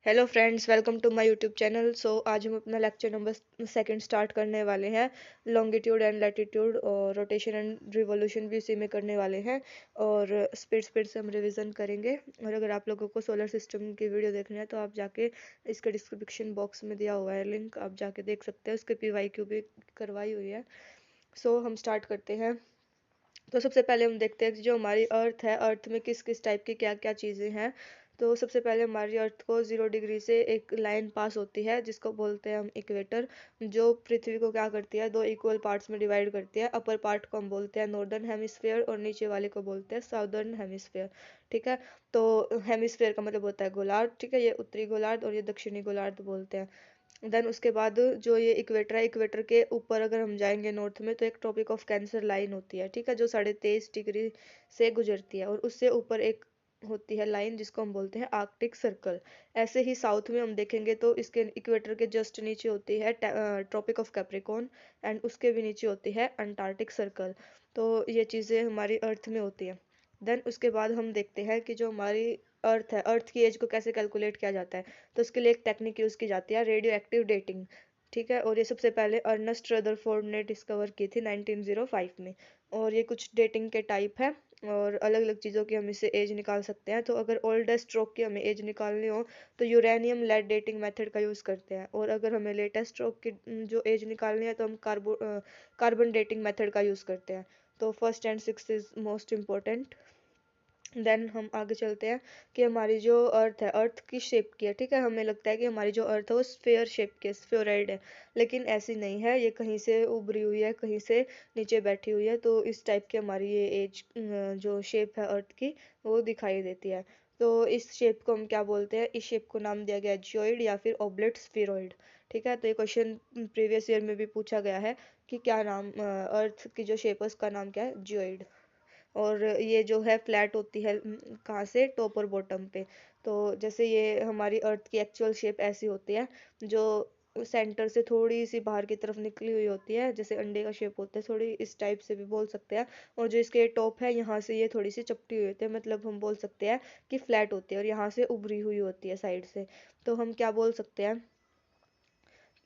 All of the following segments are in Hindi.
Hello friends, welcome to my YouTube channel. आज हम अपना लेक्चर नंबर सेकंड स्टार्ट करने वाले हैं। लॉन्गिट्यूड एंड लैटिट्यूड और रोटेशन एंड रिवॉल्यूशन भी इसी में करने वाले हैं। और स्पीड स्पीड से हम रिवीजन करेंगे। और अगर आप लोगों को सोलर सिस्टम की वीडियो देखनी है तो आप जाके इसके डिस्क्रिप्शन बॉक्स में दिया हुआ है लिंक, आप जाके देख सकते हैं। उसके PYQ भी करवाई हुई है। हम स्टार्ट करते हैं। तो सबसे पहले हम देखते हैं कि जो हमारी अर्थ है, अर्थ में किस किस टाइप की क्या क्या चीज़ें हैं। तो सबसे पहले हमारी अर्थ को 0 डिग्री से एक लाइन पास होती है जिसको बोलते हैं हम इक्वेटर, जो पृथ्वी को क्या करती है, दो इक्वल पार्ट्स में डिवाइड करती है। अपर पार्ट को हम बोलते हैं नॉर्दर्न हेमिस्फेयर और नीचे वाले को बोलते हैं साउदर्न हेमिस्फेयर। ठीक है। तो हेमिस्फेयर का मतलब होता है गोलार्ध। ठीक है, ये उत्तरी गोलार्ध और ये दक्षिणी गोलार्ध बोलते हैं। देन उसके बाद जो ये इक्वेटर है, इक्वेटर के ऊपर अगर हम जाएंगे नॉर्थ में तो एक ट्रॉपिक ऑफ कैंसर लाइन होती है। ठीक है, जो 23.5 डिग्री से गुजरती है। और उससे ऊपर एक होती है लाइन जिसको हम बोलते हैं आर्कटिक सर्कल। ऐसे ही साउथ में हम देखेंगे तो इसके इक्वेटर के जस्ट नीचे होती है ट्रॉपिक ऑफ कैप्रिकॉर्न एंड उसके भी नीचे होती है अंटार्कटिक सर्कल। तो ये चीज़ें हमारी अर्थ में होती है। देन उसके बाद हम देखते हैं कि जो हमारी अर्थ है, अर्थ की एज को कैसे कैलकुलेट किया जाता है। तो उसके लिए एक टेक्निक यूज़ की जाती है, रेडियो एक्टिव डेटिंग। ठीक है, और ये सबसे पहले अर्नस्ट रदरफोर्ड ने डिस्कवर की थी 1905 में। और ये कुछ डेटिंग के टाइप है और अलग अलग चीज़ों की हम इससे एज निकाल सकते हैं। तो अगर ओल्डेस्ट रॉक की हमें एज निकालनी हो तो यूरेनियम लेड डेटिंग मेथड का यूज़ करते हैं। और अगर हमें लेटेस्ट रॉक की जो एज निकालनी है तो हम कार्बन डेटिंग मेथड का यूज़ करते हैं। तो first and six is most important. Then हम आगे चलते हैं कि हमारी जो अर्थ है, अर्थ की शेप की है। ठीक है, हमें लगता है कि हमारी जो अर्थ है वो स्फेयर शेप की है, स्फेरॉइड है। लेकिन ऐसी नहीं है, ये कहीं से उभरी हुई है, कहीं से नीचे बैठी हुई है। तो इस टाइप की हमारी ये एज जो शेप है अर्थ की, वो दिखाई देती है। तो इस शेप को हम क्या बोलते हैं, इस शेप को नाम दिया गया है जियोइड या फिर ऑब्लेट स्फीरॉइड। ठीक है, तो ये क्वेश्चन प्रीवियस ईयर में भी पूछा गया है कि क्या नाम, अर्थ की जो शेप है उसका नाम क्या है, जियोइड। और ये जो है फ्लैट होती है कहाँ से, टॉप और बॉटम पे। तो जैसे ये हमारी अर्थ की एक्चुअल शेप ऐसी होती है, जो सेंटर से थोड़ी सी बाहर की तरफ निकली हुई होती है, जैसे अंडे का शेप होता है, थोड़ी इस टाइप से भी बोल सकते हैं। और जो इसके टॉप है, यहाँ से ये थोड़ी सी चपटी हुई होती है, मतलब हम बोल सकते हैं कि फ्लैट होती है। और यहाँ से उभरी हुई होती है साइड से। तो हम क्या बोल सकते हैं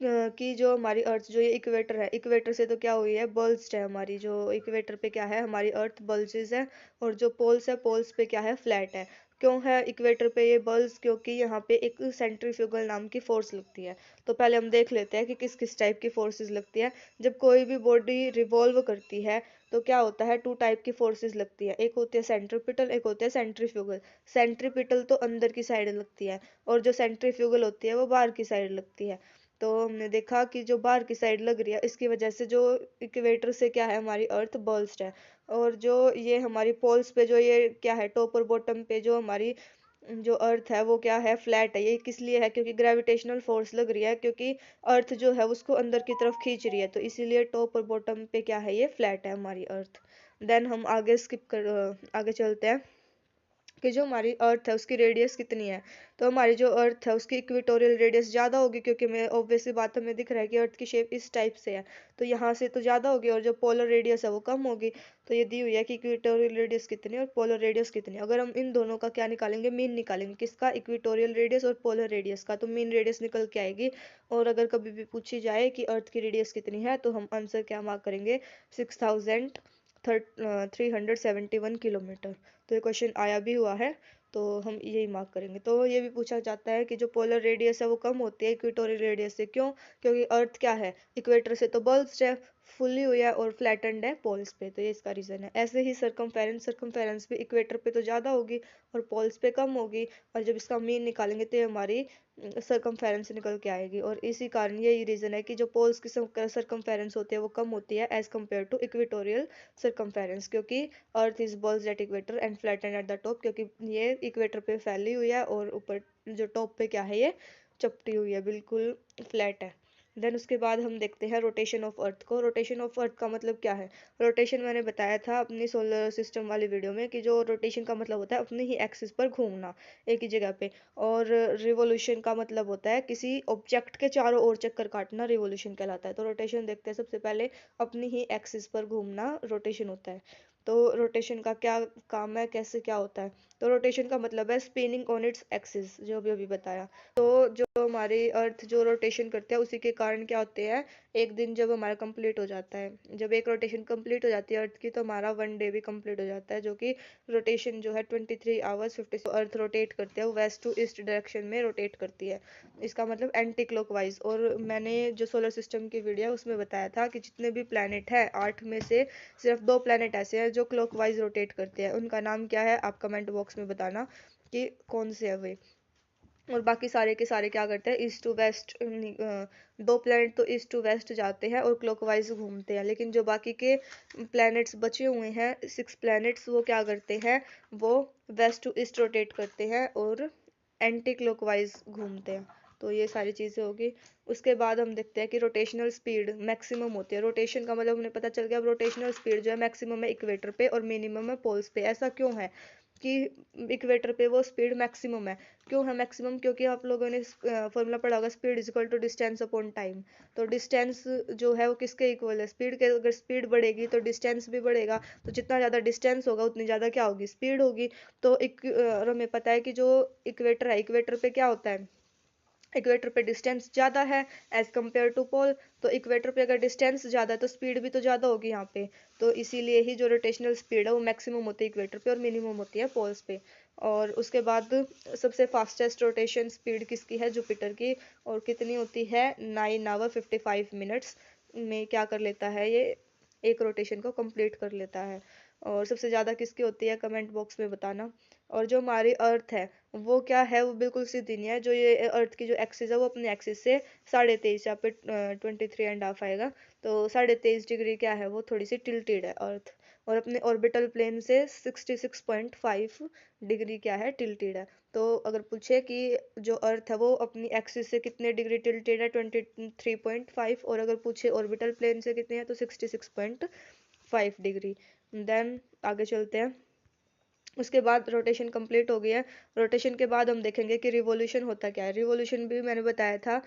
कि जो हमारी अर्थ, जो ये इक्वेटर है, इक्वेटर से तो क्या हुई है, बल्ज्ड है। हमारी जो इक्वेटर पे क्या है, हमारी अर्थ बल्जेस है। और जो पोल्स है, पोल्स पे क्या है, फ्लैट है। क्यों है इक्वेटर पे ये बल्ज, क्योंकि यहाँ पे एक सेंट्रीफ्यूगल नाम की फोर्स लगती है। तो पहले हम देख लेते हैं कि किस किस टाइप की फोर्सेस लगती है। जब कोई भी बॉडी रिवॉल्व करती है तो क्या होता है, टू टाइप की फोर्सेस लगती है, एक होती है सेंट्रीपिटल, एक होती है सेंट्रीफ्यूगल। सेंट्रीपिटल तो अंदर की साइड लगती है और जो सेंट्रीफ्यूगल होती है वो बाहर की साइड लगती है। तो हमने देखा कि जो बाहर की साइड लग रही है, इसकी वजह से जो इक्वेटर से क्या है, हमारी अर्थ बल्ज्ड है। और जो ये हमारी पोल्स पे जो ये क्या है, टॉप और बॉटम पे जो हमारी जो अर्थ है वो क्या है, फ्लैट है। ये किस लिए है, क्योंकि ग्रेविटेशनल फोर्स लग रही है, क्योंकि अर्थ जो है उसको अंदर की तरफ खींच रही है। तो इसीलिए टॉप और बॉटम पे क्या है, ये फ्लैट है हमारी अर्थ। देन हम आगे आगे चलते हैं कि जो हमारी अर्थ है उसकी रेडियस कितनी है। तो हमारी जो अर्थ है उसकी इक्वेटोरियल रेडियस ज़्यादा होगी, क्योंकि मैं ऑब्वियसली बात हमें दिख रहा है कि अर्थ की शेप इस टाइप से है। तो यहाँ से तो ज़्यादा होगी और जो पोलर रेडियस है वो कम होगी। तो ये दी हुई है कि इक्वेटोरियल रेडियस कितनी है और पोलर रेडियस कितनी है। अगर हम इन दोनों का क्या निकालेंगे, मीन निकालेंगे, किसका, इक्वेटोरियल रेडियस और पोलर रेडियस का, तो मीन रेडियस निकल के आएगी। और अगर कभी भी पूछी जाए कि अर्थ की रेडियस कितनी है तो हम आंसर क्या मार्क करेंगे, 6371 किलोमीटर। तो ये क्वेश्चन आया भी हुआ है, तो हम यही मार्क करेंगे। तो ये भी पूछा जाता है कि जो पोलर रेडियस है वो कम होती है इक्वेटोरियल रेडियस से, क्यों, क्योंकि अर्थ क्या है, इक्वेटर से तो बल्ज्ड है, फुली हुई है और फ्लैटेंड है पोल्स पे। तो ये इसका रीजन है। ऐसे ही सरकमफेरेंस भी इक्वेटर पे तो ज़्यादा होगी और पोल्स पे कम होगी। और जब इसका मीन निकालेंगे तो ये हमारी सरकमफेरेंस निकल के आएगी। और इसी कारण यही रीज़न है कि जो पोल्स की सरकमफेरेंस होती है वो कम होती है as compared to equatorial circumference, क्योंकि earth is bulged at equator and flattened at the top, क्योंकि ये इक्वेटर पे फैली हुई है और ऊपर जो टॉप पे क्या है, ये चपटी हुई है, बिल्कुल फ्लैट है। देन उसके बाद हम देखते हैं रोटेशन ऑफ अर्थ को। रोटेशन ऑफ अर्थ का मतलब क्या है, रोटेशन मैंने बताया था अपनी सोलर सिस्टम वाली वीडियो में कि जो रोटेशन का मतलब होता है अपनी ही एक्सिस पर घूमना एक ही जगह पे। और रिवोल्यूशन का मतलब होता है किसी ऑब्जेक्ट के चारों ओर चक्कर काटना, रिवोल्यूशन कहलाता है। तो रोटेशन देखते हैं, सबसे पहले अपनी ही एक्सिस पर घूमना रोटेशन होता है। तो रोटेशन का क्या काम है, कैसे क्या होता है। तो रोटेशन का मतलब है स्पिनिंग ऑन इट्स एक्सिस, जो भी अभी बताया। तो जो हमारी अर्थ जो रोटेशन करते हैं उसी के कारण क्या होते हैं, एक दिन जब हमारा कंप्लीट हो जाता है, जब एक रोटेशन कंप्लीट हो जाती है अर्थ की, तो हमारा वन डे भी कंप्लीट हो जाता है, जो कि रोटेशन जो है 23 आवर्स 50। अर्थ रोटेट करते हैं वो वेस्ट टू ईस्ट डायरेक्शन में रोटेट करती है, इसका मतलब एंटी क्लॉकवाइज। और मैंने जो सोलर सिस्टम की वीडियो उसमें बताया था कि जितने भी प्लैनेट है 8 में से सिर्फ 2 प्लैनेट ऐसे हैं जो क्लॉकवाइज रोटेट करते हैं, उनका नाम क्या है आप कमेंट बॉक्स में बताना कि कौन से है वे। और बाकी सारे के सारे क्या करते हैं, ईस्ट टू वेस्ट, 2 प्लैनेट तो ईस्ट टू वेस्ट जाते हैं और क्लॉकवाइज घूमते हैं, लेकिन जो बाकी के प्लैनेट्स बचे हुए हैं 6 प्लैनेट्स, वो क्या करते हैं, वो वेस्ट टू ईस्ट रोटेट करते हैं और एंटी क्लॉकवाइज घूमते हैं। तो ये सारी चीज़ें होगी। उसके बाद हम देखते हैं कि रोटेशनल स्पीड मैक्सिमम होती है, रोटेशन का मतलब हमें पता चल गया। अब रोटेशनल स्पीड जो है मैक्सिमम है इक्वेटर पे और मिनिमम है पोल्स पे। ऐसा क्यों है कि इक्वेटर पे वो स्पीड मैक्सिमम है? क्यों है मैक्सिमम? क्योंकि आप लोगों ने फॉर्मूला पढ़ा होगा, speed is equal to distance upon time. तो डिस्टेंस जो है वो किसके इक्वल है, स्पीड के। अगर स्पीड बढ़ेगी तो डिस्टेंस भी बढ़ेगा, तो जितना ज़्यादा डिस्टेंस होगा उतनी ज़्यादा क्या होगी, स्पीड होगी। तो और हमें पता है कि जो इक्वेटर है, इक्वेटर पे क्या होता है, इक्वेटर पे डिस्टेंस ज़्यादा है एज कम्पेयर टू पोल। तो इक्वेटर पे अगर डिस्टेंस ज़्यादा है तो स्पीड भी तो ज़्यादा होगी यहाँ पे। तो इसीलिए ही जो रोटेशनल स्पीड है वो मैक्सिमम होती है इक्वेटर पे और मिनिमम होती है पोल्स पे। और उसके बाद सबसे फास्टेस्ट रोटेशन स्पीड किसकी है, जुपिटर की। और कितनी होती है, 9 आवर 55 मिनट्स में क्या कर लेता है ये, एक रोटेशन को कंप्लीट कर लेता है। और सबसे ज़्यादा किसकी होती है कमेंट बॉक्स में बताना। और जो हमारी अर्थ है वो क्या है, वो बिल्कुल सीधी नहीं है। जो ये अर्थ की जो एक्सिस है वो अपनी एक्सिस से 23.5, यहाँ पे 23.5 आएगा। तो 23.5 डिग्री क्या है, वो थोड़ी सी टिल्टेड है अर्थ। और अपने ऑर्बिटल प्लेन से 66.5 डिग्री क्या है, टिल्टेड है। तो अगर पूछे कि जो अर्थ है वो अपनी एक्सिस से कितने डिग्री टिल्टेड है, 23.5। और अगर पूछे ऑर्बिटल प्लेन से कितने हैं तो 66.5 डिग्री। देन आगे चलते हैं। उसके बाद रोटेशन कंप्लीट हो गया है। रोटेशन के बाद हम देखेंगे कि रिवॉल्यूशन होता क्या है। रिवॉल्यूशन भी मैंने बताया था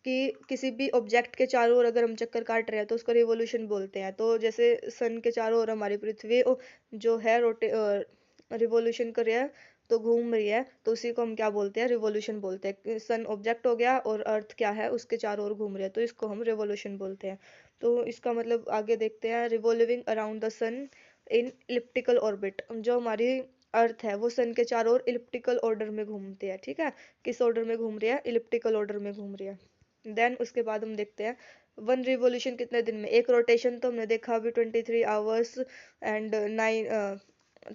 कि किसी भी ऑब्जेक्ट के चारों ओर अगर हम चक्कर काट रहे हैं तो उसको रिवॉल्यूशन बोलते हैं। तो जैसे सन के चारों ओर हमारी पृथ्वी जो है रिवॉल्यूशन कर रही है, तो घूम रही है, तो उसी को हम क्या बोलते हैं, रिवॉल्यूशन बोलते हैं। सन ऑब्जेक्ट हो गया और अर्थ क्या है, उसके चारों ओर घूम रही है, तो इसको हम रिवॉल्यूशन बोलते हैं। तो इसका मतलब आगे देखते हैं, revolving around the sun in elliptical orbit. जो हमारी अर्थ है वो सन के चारों ओर इलिप्टिकल ऑर्डर में घूमती है, ठीक है। किस ऑर्डर में घूम रही है, इलिप्टिकल ऑर्डर में घूम रही है। देन उसके बाद हम देखते हैं वन रिवॉल्यूशन कितने दिन में, एक रोटेशन तो हमने देखा अभी 23 hours and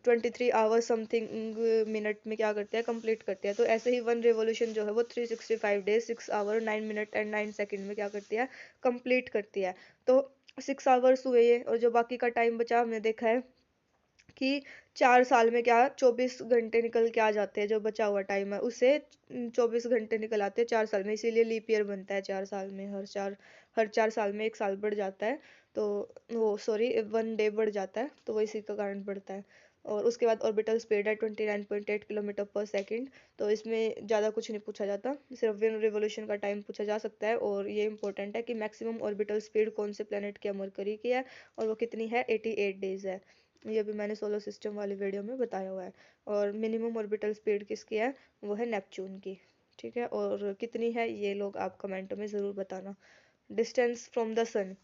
23 hours something minute में क्या करते हैं, कंप्लीट करते हैं। तो ऐसे ही वन रिवॉल्यूशन जो है वो 365 days 6 hour 9 minute and 9 second में क्या करती है, कंप्लीट करती है। तो 6 आवर्स हुए ये, और जो बाकी का टाइम बचा हमने देखा है कि 4 साल में क्या 24 घंटे निकल के आ जाते हैं, जो बचा हुआ टाइम है उसे 24 घंटे निकल आते हैं 4 साल में। इसीलिए लीप ईयर बनता है 4 साल में, हर 4 साल में एक साल बढ़ जाता है। तो वो सॉरी, वन डे बढ़ जाता है, तो वो इसी का कारण बढ़ता है। और उसके बाद ऑर्बिटल स्पीड है 29.8 किलोमीटर पर सेकेंड। तो इसमें ज़्यादा कुछ नहीं पूछा जाता, सिर्फ विन रिवोल्यूशन का टाइम पूछा जा सकता है। और ये इंपॉर्टेंट है कि मैक्सिमम ऑर्बिटल स्पीड कौन से प्लेनेट की, मरकरी की है, और वो कितनी है, 88 डेज है। ये भी मैंने सोलर सिस्टम वाली वीडियो में बताया हुआ है। और मिनिमम ऑर्बिटल स्पीड किसकी है, वो है नेपच्यून की, ठीक है। और कितनी है ये लोग आप कमेंट में ज़रूर बताना। डिस्टेंस फ्रॉम द सन,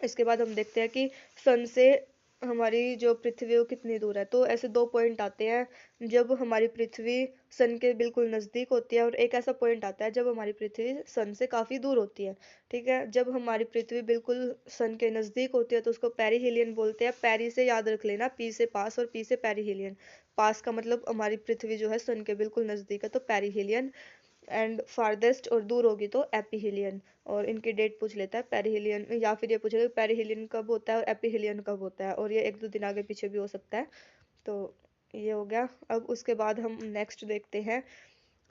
इसके बाद हम देखते हैं कि सन से हमारी जो पृथ्वी है वो कितनी दूर है। तो ऐसे 2 पॉइंट आते हैं जब हमारी पृथ्वी सन के बिल्कुल नज़दीक होती है, और एक ऐसा पॉइंट आता है जब हमारी पृथ्वी सन से काफ़ी दूर होती है, ठीक है। जब हमारी पृथ्वी बिल्कुल सन के नज़दीक होती है तो उसको पेरीहिलियन बोलते हैं। पेरी से याद रख लेना, पी से पास और पी से पेरीहिलियन। पास का मतलब हमारी पृथ्वी जो है सन के बिल्कुल नज़दीक है, तो पेरीहिलियन। एंड फारदेस्ट और दूर होगी तो एपीहिलियन। और इनकी डेट पूछ लेता है पेरिहिलियन, या फिर ये पूछेगा पेरिहिलियन कब होता है और एपीहिलियन कब होता है, और ये 1-2 दिन आगे पीछे भी हो सकता है। तो ये हो गया। अब उसके बाद हम नेक्स्ट देखते हैं।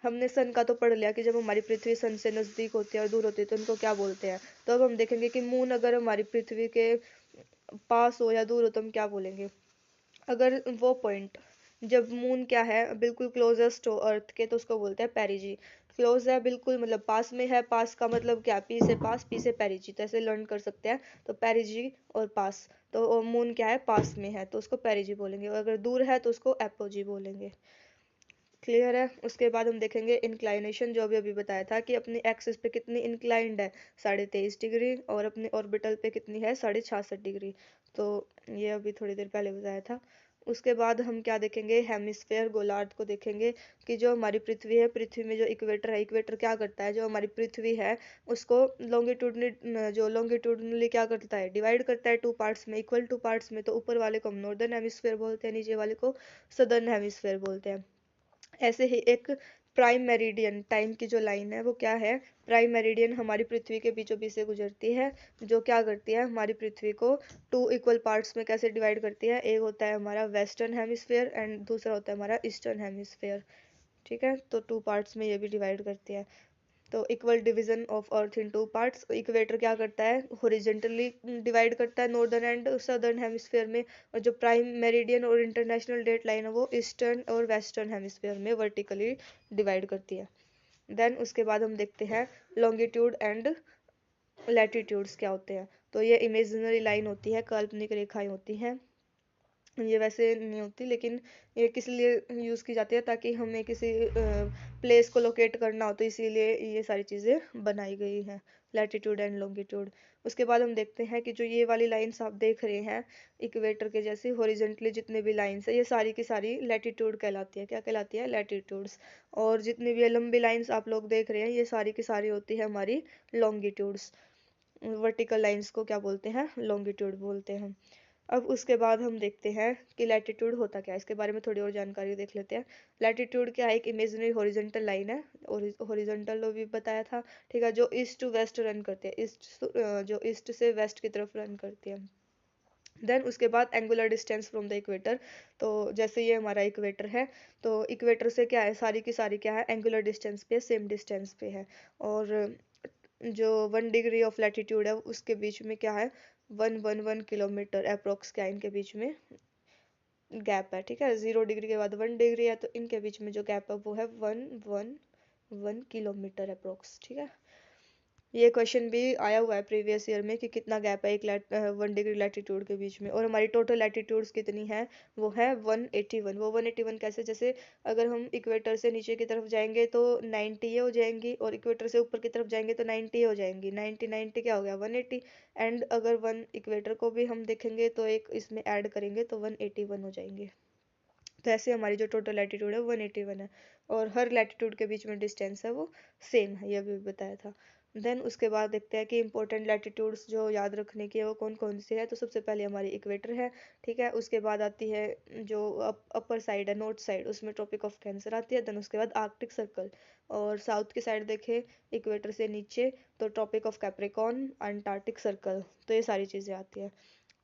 हमने सन का तो पढ़ लिया कि जब हमारी पृथ्वी सन से नज़दीक होती है और दूर होती है तो उनको क्या बोलते हैं। तो अब हम देखेंगे कि मून अगर हमारी पृथ्वी के पास हो या दूर हो तो हम क्या बोलेंगे। अगर वो पॉइंट जब मून क्या है बिल्कुल क्लोजेस्ट हो अर्थ के तो उसको बोलते हैं पेरिजी। क्लोज है बिल्कुल मतलब पास में है, पास का मतलब क्या, पी से पास, पी से पेरिजी, तो ऐसे लर्न कर सकते हैं। तो पेरिजी और पास, तो मून क्या है पास में है तो उसको पेरिजी बोलेंगे, और अगर दूर है तो उसको एपोजी बोलेंगे। क्लियर है। उसके बाद हम देखेंगे इंक्लाइनेशन, जो अभी अभी बताया था कि अपनी एक्सिस पे कितनी इंक्लाइंड है, 23.5 डिग्री, और अपने ऑर्बिटल पे कितनी है, 66.5 डिग्री। तो ये अभी थोड़ी देर पहले बताया था। उसके बाद हम क्या देखेंगे, हेमिस्फेयर गोलार्ध को देखेंगे कि जो हमारी पृथ्वी है, पृथ्वी में जो इक्वेटर है, इक्वेटर क्या करता है, जो हमारी पृथ्वी है उसको लॉन्गिट्यूडनली, जो लॉन्गिट्यूडनली क्या करता है, डिवाइड करता है टू पार्ट्स में, इक्वल टू पार्ट्स में। तो ऊपर वाले को हम नॉर्दर्न हेमिस्फेयर बोलते हैं, नीचे वाले को सदर्न हेमिस्फेयर बोलते हैं। ऐसे ही एक प्राइम मेरिडियन, टाइम की जो लाइन है वो क्या है, प्राइम मेरिडियन हमारी पृथ्वी के बीचों बीच से गुजरती है, जो क्या करती है हमारी पृथ्वी को टू इक्वल पार्ट्स में कैसे डिवाइड करती है, एक होता है हमारा वेस्टर्न हेमिस्फेयर एंड दूसरा होता है हमारा ईस्टर्न हेमिस्फेयर। ठीक है, तो टू पार्ट्स में ये भी डिवाइड करती है। तो equal division of earth in two parts, equator क्या करता है, हॉरिजॉन्टली डिवाइड करता है नॉर्दर्न एंड सदर्न हेमिस्फेयर में, और जो प्राइम मेरिडियन और इंटरनेशनल डेट लाइन है वो ईस्टर्न और वेस्टर्न हेमिस्फेयर में वर्टिकली डिवाइड करती है। देन उसके बाद हम देखते हैं लॉन्गिट्यूड एंड लैटिट्यूड्स क्या होते हैं। तो ये इमेजिनरी लाइन होती है, काल्पनिक रेखाएं होती हैं, ये वैसे नहीं होती, लेकिन ये किस लिए यूज़ की जाती है, ताकि हमें किसी प्लेस को लोकेट करना हो, तो इसीलिए ये सारी चीज़ें बनाई गई हैं, लैटिट्यूड एंड लॉन्गिट्यूड। उसके बाद हम देखते हैं कि जो ये वाली लाइंस आप देख रहे हैं इक्वेटर के जैसे हॉरिजेंटली जितने भी लाइंस है, ये सारी की सारी लैटिट्यूड कहलाती है। क्या कहलाती है, लैटिट्यूड्स। और जितनी भी ये लंबी लाइंस आप लोग देख रहे हैं ये सारी की सारी होती है हमारी लॉन्गिट्यूड्स। वर्टिकल लाइंस को क्या बोलते हैं, लॉन्गिट्यूड बोलते हैं। अब उसके बाद हम देखते हैं कि लैटिट्यूड होता क्या है, इसके बारे में थोड़ी और जानकारी देख लेते हैं। लैटिट्यूड क्या है, एक इमेजिनरी हॉरिजॉन्टल लाइन है, और हॉरिजॉन्टल भी बताया था, ठीक है, जो ईस्ट टू वेस्ट रन करती है, जो ईस्ट से वेस्ट की तरफ रन करती है। देन उसके बाद angular distance from the equator, तो जैसे ये हमारा इक्वेटर है, तो इक्वेटर से क्या है, सारी की सारी क्या है, एंगुलर डिस्टेंस पे, सेम डिस्टेंस पे है। और जो 1 डिग्री ऑफ लैटिट्यूड है उसके बीच में क्या है, 111 किलोमीटर अप्रोक्स क्या इनके बीच में गैप है। ठीक है, 0 डिग्री के बाद 1 डिग्री है, तो इनके बीच में जो गैप है वो है 111 किलोमीटर अप्रोक्स। ठीक है, ये क्वेश्चन भी आया हुआ है प्रीवियस ईयर में कि कितना गैप है 1 डिग्री लैटिट्यूड के बीच में, और हमारी टोटल लैटिट्यूड्स कितनी है, वो है 181। वो 181 कैसे, जैसे अगर हम इक्वेटर से नीचे की तरफ जाएंगे तो 90 ये हो जाएंगी, और इक्वेटर से ऊपर की तरफ जाएंगे तो 90 हो जाएंगी, 90 90 क्या हो गया 180। एंड अगर वन इक्वेटर को भी हम देखेंगे तो एक इसमें ऐड करेंगे तो 181 हो जाएंगे। तो ऐसे हमारी जो टोटल लैटिट्यूड है 181 है, और हर लैटिट्यूड के बीच में डिस्टेंस है वो सेम है, ये भी बताया था। देन उसके बाद देखते हैं कि इंपॉर्टेंट लैटिट्यूड्स जो याद रखने की है वो कौन कौन सी है। तो सबसे पहले हमारी इक्वेटर है, ठीक है, उसके बाद आती है जो अपर साइड है, नॉर्थ साइड, उसमें ट्रॉपिक ऑफ कैंसर आती है। देन उसके बाद आर्कटिक सर्कल, और साउथ की साइड देखें इक्वेटर से नीचे तो Tropic of Capricorn, Antarctic Circle, तो ये सारी चीज़ें आती है।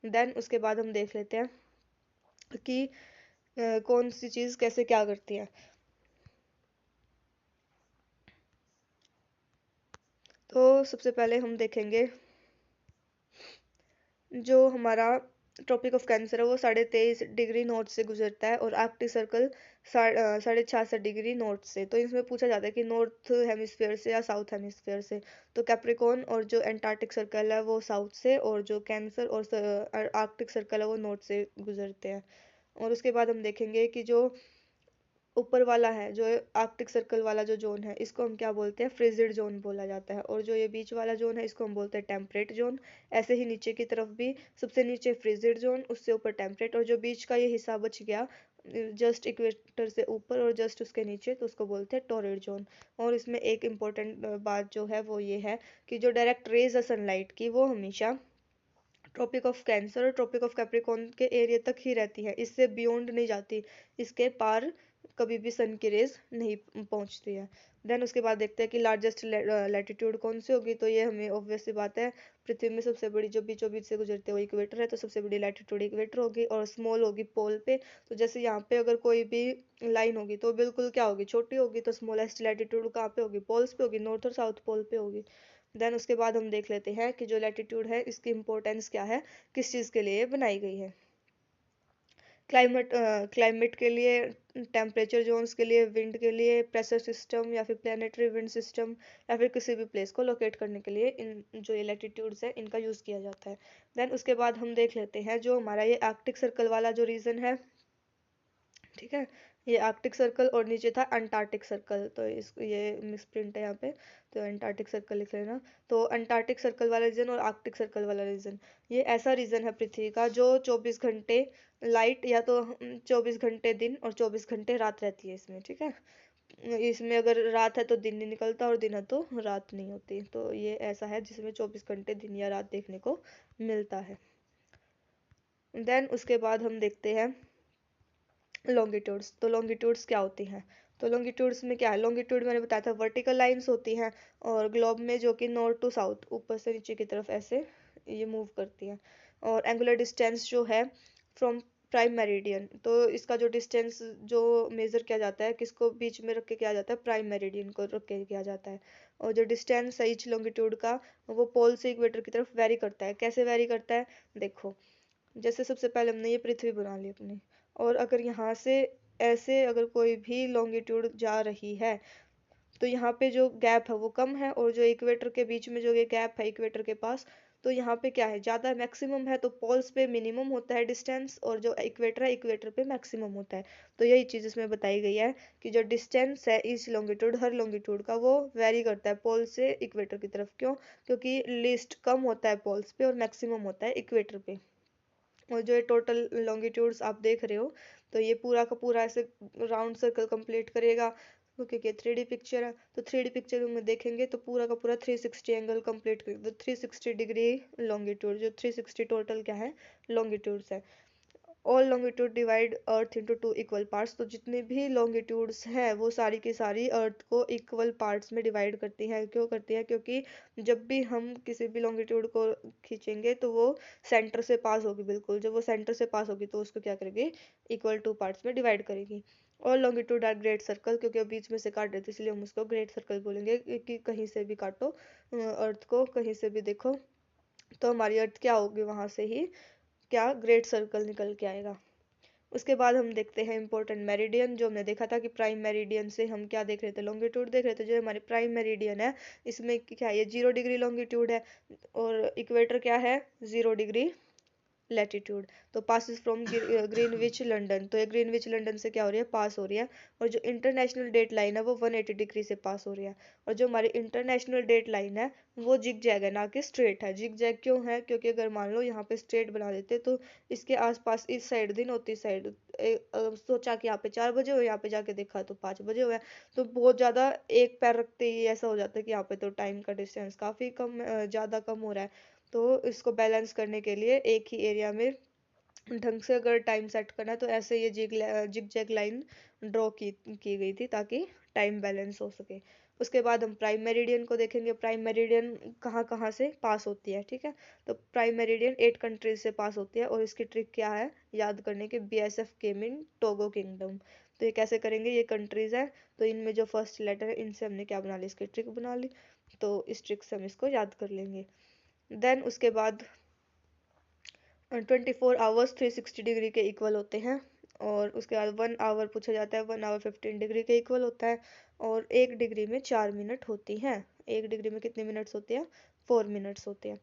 देन उसके बाद हम देख लेते हैं कि कौन सी चीज़ कैसे क्या करती है। तो सबसे पहले हम देखेंगे जो हमारा ट्रॉपिक ऑफ कैंसर है वो 23.5 डिग्री नॉर्थ से गुजरता है, और आर्कटिक सर्कल 66.5 डिग्री नॉर्थ से। तो इसमें पूछा जाता है कि नॉर्थ हेमिस्फेयर से या साउथ हेमिस्फेयर से। तो कैप्रिकॉर्न और जो एंटार्कटिक सर्कल है वो साउथ से, और जो कैंसर और आर्कटिक सर्कल है वो नॉर्थ से गुजरते हैं। और उसके बाद हम देखेंगे कि जो ऊपर वाला है, जो आर्कटिक सर्कल वाला जो जोन है, इसको हम क्या बोलते हैं, फ्रिजिड जोन बोला जाता है, और जो ये बीच वाला जोन है इसको हम बोलते हैं टेम्परेट जोन। ऐसे ही नीचे की तरफ भी सबसे नीचे फ्रिजिड जोन, उससे ऊपर टेम्परेट, और जो बीच का ये हिस्सा बच गया जस्ट इक्वेटर से ऊपर और जस्ट उसके नीचे, तो उसको बोलते हैं टॉररिड जोन। और इसमें एक इम्पोर्टेंट बात जो है वो ये है कि जो डायरेक्ट रेज है सनलाइट की वो हमेशा ट्रॉपिक ऑफ कैंसर और ट्रॉपिक ऑफ कैप्रिकॉर्न के एरिया तक ही रहती है, इससे बियॉन्ड नहीं जाती, इसके पार कभी भी सन की रेज नहीं पहुंचती है। देन उसके बाद देखते हैं कि लार्जेस्ट लैटिट्यूड कौन सी होगी। तो ये हमें ऑब्वियस सी बात है, पृथ्वी में सबसे बड़ी जो बीचों बीच से गुजरते हुए इक्वेटर है, तो सबसे बड़ी लैटिट्यूड इक्वेटर होगी, और स्मॉल होगी पोल पे। तो जैसे यहाँ पे अगर कोई भी लाइन होगी तो बिल्कुल क्या होगी, छोटी होगी, तो स्मॉलेस्ट लैटिट्यूड कहाँ पे होगी, पोल्स पे होगी, नॉर्थ और साउथ पोल पे होगी। देन उसके बाद हम देख लेते हैं कि जो लैटिट्यूड है इसकी इंपॉर्टेंस क्या है, किस चीज़ के लिए बनाई गई है। क्लाइमेट के लिए, टेम्परेचर जोन्स के लिए, विंड के लिए, प्रेशर सिस्टम या फिर प्लानिटरी विंड सिस्टम, या फिर किसी भी प्लेस को लोकेट करने के लिए इन जो ये लैटिट्यूड्स है इनका यूज़ किया जाता है। देन उसके बाद हम देख लेते हैं जो हमारा ये आर्कटिक सर्कल वाला जो रीजन है, ठीक है, ये आर्कटिक सर्कल और नीचे था अंटार्कटिक सर्कल, तो इस ये मिस प्रिंट है यहाँ पे, तो अंटार्कटिक सर्कल लिख लेना। तो अंटार्कटिक सर्कल वाला रीजन और आर्कटिक सर्कल वाला रीजन, ये ऐसा रीजन है पृथ्वी का जो 24 घंटे लाइट, या तो 24 घंटे दिन और 24 घंटे रात रहती है इसमें, ठीक है। इसमें अगर रात है तो दिन नहीं निकलता और दिन है तो रात नहीं होती, तो ये ऐसा है जिसमें 24 घंटे दिन या रात देखने को मिलता है। देन उसके बाद हम देखते हैं लॉन्गिट्यूड्स। तो लॉन्गिट्यूड्स क्या होती हैं? तो लॉन्गिट्यूड्स में क्या है, लॉन्गिट्यूड मैंने बताया था वर्टिकल लाइंस होती हैं, और ग्लोब में जो कि नॉर्थ टू साउथ, ऊपर से नीचे की तरफ ऐसे ये मूव करती हैं। और एंगुलर डिस्टेंस जो है फ्रॉम प्राइम मेरिडियन, तो इसका जो डिस्टेंस जो मेजर किया जाता है किसको बीच में रख के किया जाता है, प्राइम मेरिडियन को रख के किया जाता है। और जो डिस्टेंस है ईच लॉन्गिट्यूड का, वो पोल से इक्वेटर की तरफ वेरी करता है। कैसे वेरी करता है, देखो, जैसे सबसे पहले हमने ये पृथ्वी बना ली अपनी, और अगर यहाँ से ऐसे अगर कोई भी लॉन्गिट्यूड जा रही है, तो यहाँ पे जो गैप है वो कम है, और जो इक्वेटर के बीच में जो ये गैप है इक्वेटर के पास, तो यहाँ पे क्या है, ज़्यादा मैक्सिमम है, तो पोल्स पे मिनिमम होता है डिस्टेंस, और जो इक्वेटर है इक्वेटर पे मैक्सिमम होता है। तो यही चीज़ इसमें बताई गई है कि जो डिस्टेंस है इस लॉन्गिट्यूड, हर लॉन्गिट्यूड का, वो वेरी करता है पोल से इक्वेटर की तरफ। क्यों? क्योंकि लीस्ट कम होता है पोल्स पे और मैक्सिमम होता है इक्वेटर पे। और जो ये टोटल लॉन्गिट्यूड्स आप देख रहे हो, तो ये पूरा का पूरा ऐसे राउंड सर्कल कंप्लीट करेगा, क्योंकि 3D पिक्चर है, तो 3D पिक्चर में देखेंगे तो पूरा का पूरा 360 एंगल कंप्लीट कर, 360 डिग्री लॉन्गिट्यूड, जो 360 टोटल क्या है, लॉन्गिट्यूड्स है। ऑल लॉन्गिट्यूड डिवाइड अर्थ इनटू टू इक्वल पार्ट्स, तो जितने भी लॉन्गिट्यूड्स हैं वो सारी की सारी अर्थ को इक्वल पार्ट्स में डिवाइड करती हैं। क्यों करती है? क्योंकि जब भी हम किसी भी लॉन्गिट्यूड को खींचेंगे तो वो सेंटर से पास होगी, बिल्कुल जब वो सेंटर से पास होगी तो उसको क्या करेगी, इक्वल टू पार्ट्स में डिवाइड करेगी। और लॉन्गिट्यूड आर ग्रेट सर्कल, क्योंकि वो बीच में से काट देते इसलिए हम उसको ग्रेट सर्कल बोलेंगे, कि कहीं से भी काटो अर्थ को, कहीं से भी देखो तो हमारी अर्थ क्या होगी, वहां से ही क्या, ग्रेट सर्कल निकल के आएगा। उसके बाद हम देखते हैं इंपॉर्टेंट मेरिडियन। जो हमने देखा था कि प्राइम मेरिडियन से हम क्या देख रहे थे, लॉन्गिट्यूड देख रहे थे। जो हमारे प्राइम मेरिडियन है इसमें क्या है, ये 0 डिग्री लॉन्गिट्यूड है, और इक्वेटर क्या है, 0 डिग्री लैटिट्यूड। तो पासिस फ्रॉम ग्रीनविच लंदन, तो ये ग्रीनविच लंदन से क्या हो रही है, पास हो रही है। और जो इंटरनेशनल डेट लाइन है वो 180 डिग्री से पास हो रही है। और जो हमारी इंटरनेशनल डेट लाइन है वो जिग जैग है, ना कि स्ट्रेट है। जिग जैग क्यों है? क्योंकि अगर मान लो यहाँ पे स्ट्रेट बना देते तो इसके आसपास इस साइड दिन होती, साइड सोचा कि यहाँ पे 4 बजे हो, यहाँ पे जाके देखा तो 5 बजे हुआ है, तो बहुत ज्यादा एक पैर रखते ही ऐसा हो जाता है कि यहाँ पे तो टाइम का डिस्टेंस काफी कम, ज्यादा कम हो रहा है। तो इसको बैलेंस करने के लिए एक ही एरिया में ढंग से अगर टाइम सेट करना है तो ऐसे ये जिग जैग लाइन ड्रॉ की गई थी ताकि टाइम बैलेंस हो सके। उसके बाद हम प्राइम मेरिडियन को देखेंगे। प्राइम मेरिडियन कहाँ कहाँ से पास होती है, ठीक है। तो प्राइम मेरिडियन 8 कंट्रीज से पास होती है, और इसकी ट्रिक क्या है याद करने के, BSF केम इन टोगो किंगडम। तो ये कैसे करेंगे, ये कंट्रीज है, तो इनमें जो फर्स्ट लेटर है इनसे हमने क्या बना ली, इसकी ट्रिक बना ली। तो इस ट्रिक से हम इसको याद कर लेंगे। देन उसके बाद 24 आवर्स 360 डिग्री के इक्वल होते हैं। और उसके बाद 1 आवर पूछा जाता है, 1 आवर 15 डिग्री के इक्वल होता है। और 1 डिग्री में 4 मिनट होती हैं। 1 डिग्री में कितने मिनट्स होते हैं, 4 मिनट्स होते हैं।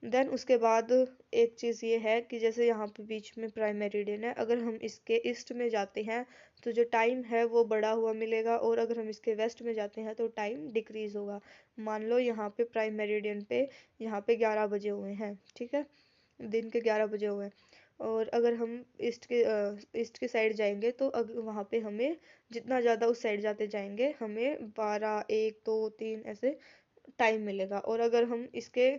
देन उसके बाद एक चीज़ ये है कि जैसे यहाँ पे बीच में प्राइम मेरिडियन है, अगर हम इसके ईस्ट में जाते हैं तो जो टाइम है वो बढ़ा हुआ मिलेगा, और अगर हम इसके वेस्ट में जाते हैं तो टाइम डिक्रीज होगा। मान लो यहाँ पे प्राइम मेरिडियन पे यहाँ पे 11 बजे हुए हैं, ठीक है, दिन के 11 बजे हुए हैं। और अगर हम ईस्ट के साइड जाएंगे तो वहाँ पे हमें जितना ज़्यादा उस साइड जाते जाएंगे हमें 12, 1, 2, 3 ऐसे टाइम मिलेगा। और अगर हम इसके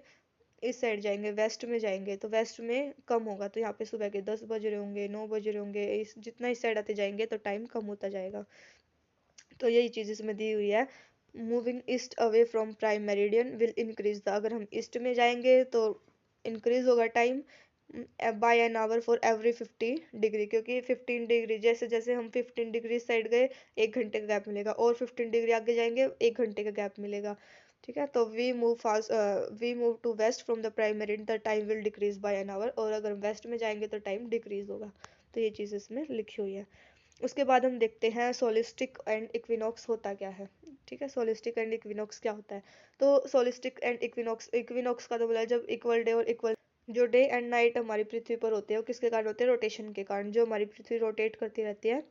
इस साइड जाएंगे, वेस्ट में जाएंगे, तो वेस्ट में कम होगा, तो यहाँ पे सुबह के 10 बज रहे होंगे, 9 बज रहे होंगे, जितना इस साइड आते जाएंगे तो टाइम कम होता जाएगा। तो यही चीज़ इसमें दी हुई है। Moving east away from prime meridian will increase the, अगर हम ईस्ट में जाएंगे तो इंक्रीज होगा time by an hour for every 50 degree, क्योंकि 15 डिग्री, जैसे जैसे हम 15 डिग्री साइड गए 1 घंटे का गैप मिलेगा, और 15 डिग्री आगे जाएंगे 1 घंटे का गैप मिलेगा, ठीक है। तो we move to west from the prime meridian the time will decrease by an hour, और अगर हम वेस्ट में जाएंगे तो टाइम डिक्रीज होगा। तो ये चीज़ इसमें लिखी हुई है। उसके बाद हम देखते हैं सोलिस्टिक एंड इक्विनॉक्स होता क्या है। ठीक है, सोलिस्टिक एंड इक्विनॉक्स क्या होता है। तो सोलिस्टिक एंड इक्विनॉक्स, इक्विनॉक्स का तो बोला है जब इक्वल डे और इक्वल, जो डे एंड नाइट हमारी पृथ्वी पर होते हैं वो किसके कारण होते हैं, रोटेशन के कारण। जो हमारी पृथ्वी रोटेट करती रहती है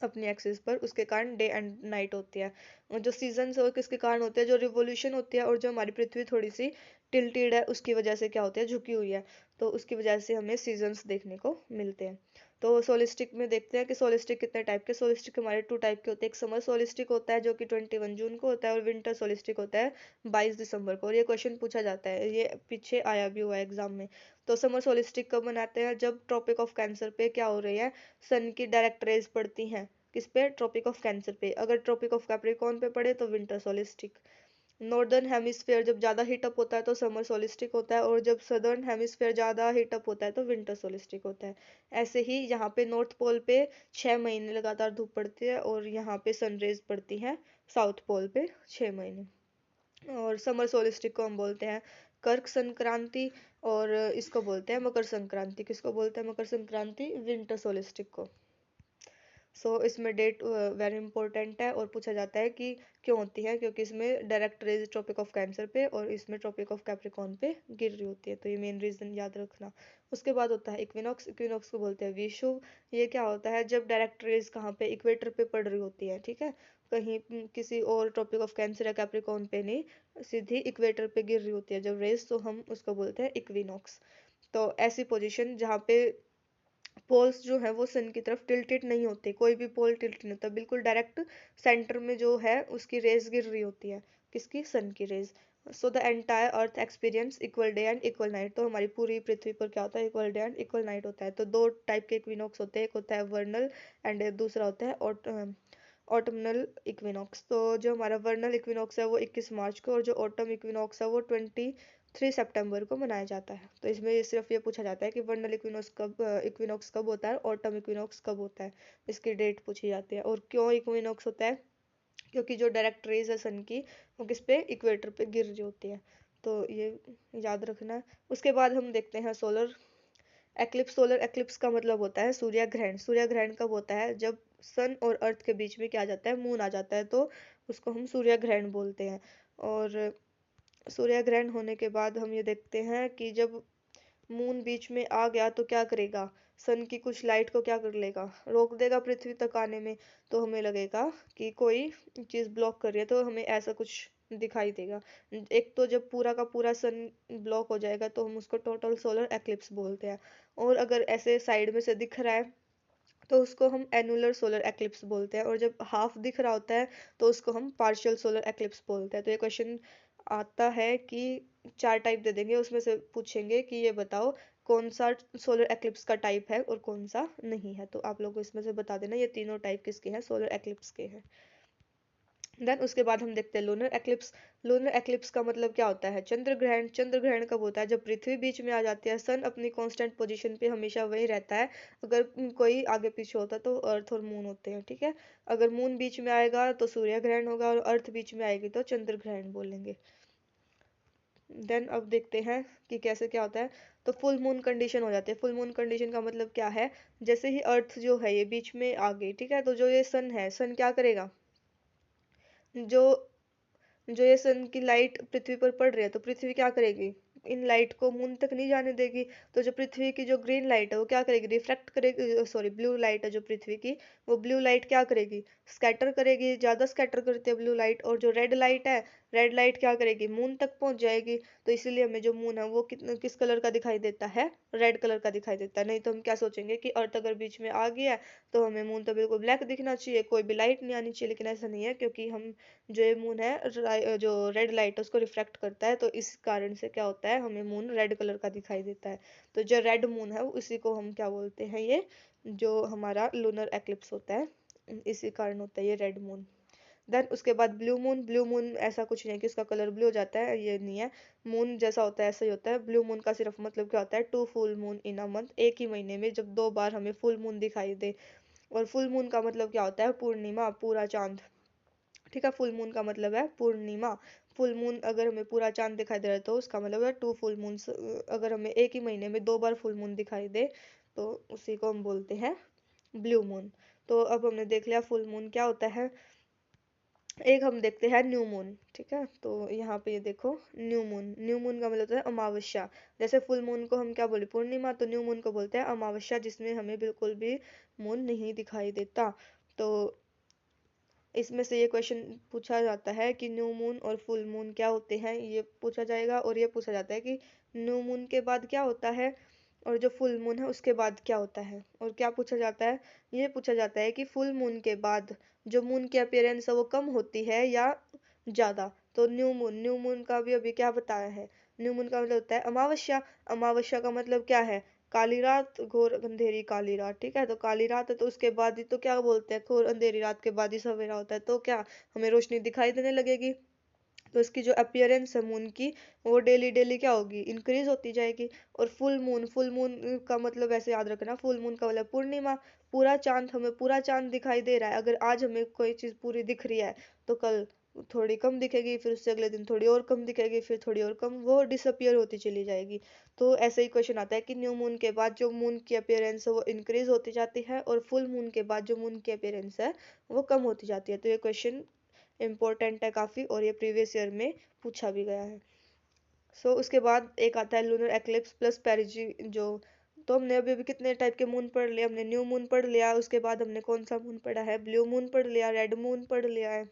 अपनी एक्सिस पर, उसके कारण डे एंड नाइट होती है। और जो सीजन्स है वो किसके कारण होते हैं, जो रिवोल्यूशन होती है और जो हमारी पृथ्वी थोड़ी सी टिल्टेड है उसकी वजह से क्या होती है, झुकी हुई है, तो उसकी वजह से हमें सीजन्स देखने को मिलते हैं। तो सोलिस्टिक में देखते हैं कि सोलिस्टिक कितने टाइप के, सोलिस्टिक हमारे 2 टाइप के होते हैं। एक समर सोलिस्टिक होता है जो कि 21 जून को होता है, और विंटर सोलिस्टिक होता है 22 दिसंबर को। और ये क्वेश्चन पूछा जाता है, ये पीछे आया भी हुआ है एग्जाम में। तो समर सोलिस्टिक कब मनाते हैं, जब ट्रॉपिक ऑफ कैंसर पे क्या हो रही है, सन की डायरेक्ट रेज पड़ती हैं। किस पे, ट्रॉपिक ऑफ कैंसर पे। अगर ट्रॉपिक ऑफ कैप्रिकॉर्न पे पड़े तो विंटर सोलिस्टिक। नॉर्दर्न हेमिस्फेयर जब ज्यादा हीट अप होता है तो समर सोलिस्टिक होता है, और जब सदर्न हेमिस्फेयर ज्यादा हीट अप होता है तो विंटर सोलिस्टिक होता है। ऐसे ही यहाँ पे नॉर्थ पोल पे 6 महीने लगातार धूप पड़ती है, और यहाँ पे सनरेज पड़ती है साउथ पोल पे 6 महीने। और समर सोलिस्टिक को हम बोलते हैं कर्क संक्रांति, और इसको बोलते हैं मकर संक्रांति। किसको बोलते हैं, मकर संक्रांति, विंटर सोलिस्टिक को। इसमें डेट वेरी इंपॉर्टेंट है, और पूछा जाता है कि क्यों होती है, क्योंकि इसमें direct rays Tropic of Cancer पे और इसमें ट्रॉपिक ऑफ कैप्रिकॉर्न पे गिर रही होती है, तो ये मेन रीजन याद रखना। उसके बाद होता है इक्विनॉक्स, इक्विनॉक्स को बोलते हैं विषुव। ये क्या होता है, जब डायरेक्ट रेज कहाँ पे, इक्वेटर पे पड़ रही होती है, ठीक है, कहीं किसी और ट्रॉपिक ऑफ कैंसर या कैप्रिकॉर्न पे नहीं, सीधी इक्वेटर पे गिर रही होती है जब रेज, तो हम उसको बोलते हैं इक्विनॉक्स। तो ऐसी पोजीशन जहाँ पे पोल्स जो है वो सन की तरफ टिल्टेड नहीं होते, कोई भी पोल टिल्ट नहीं होता, बिल्कुल डायरेक्ट सेंटर में जो है उसकी रेज गिर रही होती है, किसकी, सन की rays. So the entire earth experience equal day and equal night. तो हमारी पूरी पृथ्वी पर क्या होता है, equal day and equal night होता है। तो 2 टाइप के इक्विनॉक्स होते हैं, एक होता है वर्नल एंड दूसरा होता है ऑटमनल इक्विनॉक्स। तो जो हमारा वर्नल इक्विनॉक्स है वो 21 मार्च को, और जो ऑटम इक्विनॉक्स है वो 23 सितंबर को मनाया जाता है। तो इसमें सिर्फ ये पूछा जाता है कि वर्नल इक्विनॉक्स कब होता है, ऑटम इक्विनॉक्स कब होता है, इसकी डेट पूछी जाती है। और क्यों इक्विनॉक्स होता है, क्योंकि जो डायरेक्ट रेज है सन की वो किस पे, इक्वेटर पे गिर रही होती है, तो ये याद रखना है। उसके बाद हम देखते हैं सोलर एक्लिप्स। सोलर एक्लिप्स का मतलब होता है सूर्य ग्रहण। सूर्य ग्रहण कब होता है, जब सन और अर्थ के बीच में क्या आ जाता है, मून आ जाता है, तो उसको हम सूर्य ग्रहण बोलते हैं। और सूर्य ग्रहण होने के बाद हम ये देखते हैं कि जब मून बीच में आ गया तो क्या करेगा, सन की कुछ लाइट को क्या कर लेगा, रोक देगा पृथ्वी तक आने में। तो हमें लगेगा कि कोई चीज ब्लॉक कर रही है, तो हमें ऐसा कुछ दिखाई देगा। एक तो जब पूरा का पूरा सन ब्लॉक हो जाएगा तो हम उसको टोटल सोलर एक्लिप्स बोलते हैं। और अगर ऐसे साइड में से दिख रहा है तो उसको हम एनुलर सोलर एक्लिप्स बोलते हैं, और जब हाफ दिख रहा होता है तो उसको हम पार्शियल सोलर एक्लिप्स बोलते हैं। तो ये क्वेश्चन आता है कि 4 टाइप दे देंगे, उसमें से पूछेंगे कि ये बताओ कौन सा सोलर एक्लिप्स का टाइप है और कौन सा नहीं है। तो आप लोग को इसमें से बता देना ये तीनों टाइप किसके हैं, सोलर एक्लिप्स के हैं। देन उसके बाद हम देखते हैं लूनर एक्लिप्स। लूनर एक्लिप्स का मतलब क्या होता है, चंद्र ग्रहण। चंद्र ग्रहण कब होता है, जब पृथ्वी बीच में आ जाती है, सन अपनी कांस्टेंट पोजीशन पे हमेशा वही रहता है। अगर कोई आगे पीछे होता तो अर्थ और मून होते हैं, ठीक है। अगर मून बीच में आएगा तो सूर्य ग्रहण होगा, और अर्थ बीच में आएगी तो चंद्र ग्रहण बोलेंगे। देन अब देखते हैं कि कैसे क्या होता है। तो फुल मून कंडीशन हो जाती है। फुल मून कंडीशन का मतलब क्या है, जैसे ही अर्थ जो है ये बीच में आ गई, ठीक है, तो जो ये सन है, सन क्या करेगा, जो जो ये सन की लाइट पृथ्वी पर पड़ रही है तो पृथ्वी क्या करेगी, इन लाइट को मून तक नहीं जाने देगी। तो जो पृथ्वी की जो ग्रीन लाइट है वो क्या करेगी, रिफ्लेक्ट करेगी, सॉरी ब्लू लाइट है जो पृथ्वी की, वो ब्लू लाइट क्या करेगी, स्कैटर करेगी, ज्यादा स्कैटर करती है ब्लू लाइट। और जो रेड लाइट है, रेड लाइट क्या करेगी, मून तक पहुंच जाएगी। तो इसीलिए हमें जो मून है वो किस कलर का दिखाई देता है, रेड कलर का दिखाई देता है। नहीं तो हम क्या सोचेंगे कि अर्थ अगर बीच में आ गया है तो हमें मून तो बिल्कुल ब्लैक दिखना चाहिए, कोई भी लाइट नहीं आनी चाहिए, लेकिन ऐसा नहीं है, क्योंकि हम जो ये मून है जो रेड लाइट है उसको रिफ्लेक्ट करता है, तो इस कारण से क्या होता है, हमें मून रेड कलर का दिखाई देता है। तो जो रेड मून है उसी को हम क्या बोलते हैं, ये जो हमारा लूनर एक्लिप्स होता है, इसी कारण होता है ये रेड मून। देन उसके बाद ब्लू मून। ब्लू मून ऐसा कुछ नहीं है कि उसका कलर ब्लू हो जाता है, ये नहीं है। मून जैसा होता है ऐसा ही होता है। ब्लू मून का सिर्फ मतलब क्या होता है, 2 full moon in a month, एक ही महीने में जब 2 बार हमें फुल मून दिखाई दे। और फुल मून का मतलब क्या होता है, पूर्णिमा, पूरा चांद, ठीक है। फुल मून का मतलब है पूर्णिमा। फुल मून अगर हमें पूरा चांद दिखाई दे रहा है तो उसका मतलब है 2 फुल मून। अगर हमें एक ही महीने में 2 बार फुल मून दिखाई दे तो उसी को हम बोलते हैं ब्लू मून। तो अब हमने देख लिया फुल मून क्या होता है। एक हम देखते हैं न्यू मून, ठीक है। तो यहाँ पे ये देखो न्यू मून, न्यू मून का मतलब होता है अमावस्या। जैसे फुल मून को हम क्या बोले पूर्णिमा, तो न्यू मून को बोलते हैं अमावस्या, जिसमें हमें बिल्कुल भी मून नहीं दिखाई देता। तो इसमें से ये क्वेश्चन पूछा जाता है कि न्यू मून और फुल मून क्या होते हैं, ये पूछा जाएगा। और ये पूछा जाता है कि न्यू मून के बाद क्या होता है और जो फुल मून है उसके बाद क्या होता है। और क्या पूछा जाता है, ये पूछा जाता है कि फुल मून के बाद जो मून की अपीयरेंस है वो कम होती है या ज्यादा। तो न्यू मून, न्यू मून का भी अभी क्या बताया है, न्यू मून का मतलब होता है अमावस्या। अमावस्या का मतलब क्या है, काली रात, घोर अंधेरी काली रात, ठीक है। तो काली रात है तो उसके बाद ही तो क्या बोलते हैं, घोर अंधेरी रात के बाद ही सवेरा होता है, तो क्या हमें रोशनी दिखाई देने लगेगी। तो इसकी जो अपीयरेंस है मून की वो डेली डेली क्या होगी, इंक्रीज होती जाएगी। और फुल मून, फुल मून का मतलब ऐसे याद रखना, फुल मून का मतलब पूर्णिमा, पूरा चांद, हमें पूरा चांद दिखाई दे रहा है। अगर आज हमें कोई चीज पूरी दिख रही है तो कल थोड़ी कम दिखेगी, फिर उससे अगले दिन थोड़ी और कम दिखेगी, फिर थोड़ी और कम, वो डिसअपियर होती चली जाएगी। तो ऐसे ही क्वेश्चन आता है कि न्यू मून के बाद जो मून की अपीयरेंस है वो इंक्रीज होती जाती है और फुल मून के बाद जो मून की अपीयरेंस है वो कम होती जाती है। तो ये क्वेश्चन इम्पोर्टेंट है काफी और ये प्रीवियस ईयर में पूछा भी गया है। उसके बाद एक आता है लूनर एक्लिप्स प्लस पेरिजी जो। तो हमने अभी अभी कितने टाइप के मून पढ़ लिया, हमने न्यू मून पढ़ लिया, उसके बाद हमने कौन सा मून पढ़ा है, ब्लू मून पढ़ लिया, रेड मून पढ़ लिया है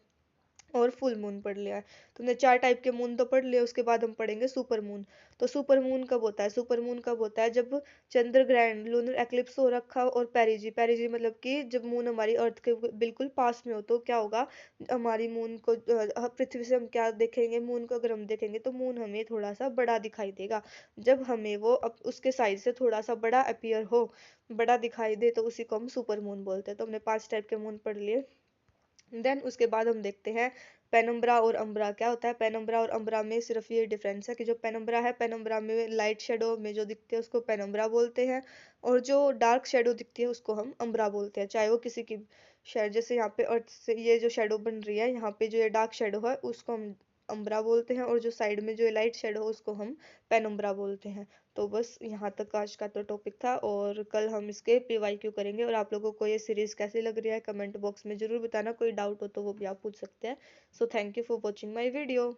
और फुल मून पढ़ लिया है। तुमने 4 टाइप के मून तो पढ़ लिए, उसके बाद हम पढ़ेंगे सुपर मून। तो सुपर मून कब होता है, सुपर मून कब होता है, जब चंद्र ग्रहण लूनर एक्लिप्स हो रखा हो और पेरिजी, पेरिजी मतलब कि जब मून हमारी अर्थ के बिल्कुल पास में हो तो क्या होगा, हमारी मून को पृथ्वी से हम क्या देखेंगे, मून को अगर हम देखेंगे तो मून हमें थोड़ा सा बड़ा दिखाई देगा। जब हमें वो उसके साइज से थोड़ा सा बड़ा अपीयर हो, बड़ा दिखाई दे, तो उसी को हम सुपर मून बोलते हैं। तो हमने 5 टाइप के मून पढ़ लिए। देन उसके बाद हम देखते हैं पेनम्ब्रा और अम्ब्रा क्या होता है। पेनम्ब्रा और अम्ब्रा में सिर्फ ये डिफरेंस है कि जो पेनम्ब्रा है, पेनम्ब्रा में लाइट शेडो में जो दिखते हैं उसको पेनम्ब्रा बोलते हैं और जो डार्क शेडो दिखती है उसको हम अम्ब्रा बोलते हैं, चाहे वो किसी की शेड, जैसे यहाँ पे अर्थ से ये जो शेडो बन रही है, यहाँ पे जो ये डार्क शेडो है उसको हम अम्ब्रा बोलते हैं और जो साइड में जो लाइट शेडो है उसको हम पेनम्ब्रा बोलते हैं। तो बस यहाँ तक आज का तो टॉपिक था और कल हम इसके पीवाईक्यू करेंगे। और आप लोगों को ये सीरीज कैसी लग रही है कमेंट बॉक्स में जरूर बताना, कोई डाउट हो तो वो भी आप पूछ सकते हैं। So thank you for watching my video.